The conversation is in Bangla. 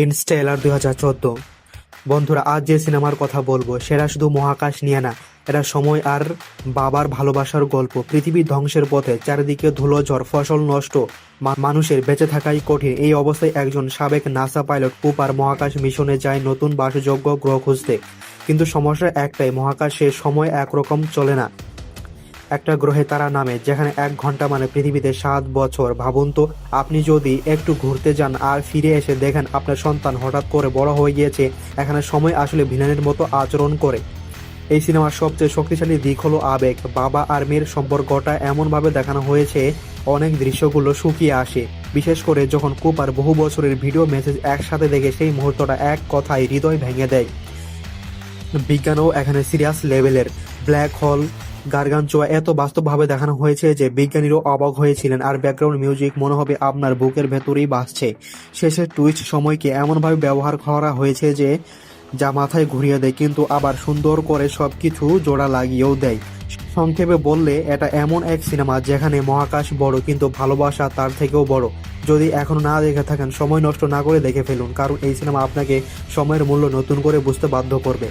ইনস্টেলার 2014। বন্ধুরা, আজ যে সিনেমার কথা বলবো সেটা শুধু মহাকাশ নিয়ে না, এটা সময় আর বাবার ভালোবাসার গল্প। পৃথিবী ধ্বংসের পথে, চারিদিকে ধুলোঝড়, ফসল নষ্ট, মানুষের বেঁচে থাকাই কঠিন। এই অবস্থায় একজন সাবেক নাসা পাইলট কুপার মহাকাশ মিশনে যায় নতুন বাসযোগ্য গ্রহ খুঁজতে। কিন্তু সমস্যা একটাই, মহাকাশে সময় একরকম চলে না। একটা গ্রহে তারা নামে যেখানে 1 ঘন্টা মানে পৃথিবীতে 7 বছর। ভাবুন তো, আপনি যদি একটু ঘুরতে যান আর ফিরে এসে দেখেন আপনার সন্তান হঠাৎ করে বড় হয়ে গিয়েছে, এখানে সময় আসলে ভিলেনের মতো আচরণ করে। এই সিনেমার সবচেয়ে শক্তিশালী দিক হলো আবেগ। বাবা আর মেয়ের সম্পর্কটা এমনভাবে দেখানো হয়েছে, অনেক দৃশ্যগুলো শুকিয়ে আসে। বিশেষ করে যখন কুপার বহু বছরের ভিডিও মেসেজ একসাথে দেখে, সেই মুহূর্তটা এক কথায় হৃদয় ভেঙে দেয়। বিজ্ঞানও এখানে সিরিয়াস লেভেলের। ব্ল্যাক হোল, গার্গানচোয়া এত বাস্তবভাবে দেখানো হয়েছে যে বিজ্ঞানীরাও অবাক হয়েছিলেন। আর ব্যাকগ্রাউন্ড মিউজিক মনে হবে আপনার বুকের ভেতরেই বাজছে। শেষের টুইস্ট সময়কে এমনভাবে ব্যবহার করা হয়েছে যে যা মাথায় ঘুরিয়ে দেয়, কিন্তু আবার সুন্দর করে সবকিছু জোড়া লাগিয়েও দেয়। সংক্ষেপে বললে, এটা এমন এক সিনেমা যেখানে মহাকাশ বড়, কিন্তু ভালোবাসা তার থেকেও বড়। যদি এখনো না দেখে থাকেন, সময় নষ্ট না করে দেখে ফেলুন, কারণ এই সিনেমা আপনাকে সময়ের মূল্য নতুন করে বুঝতে বাধ্য করবে।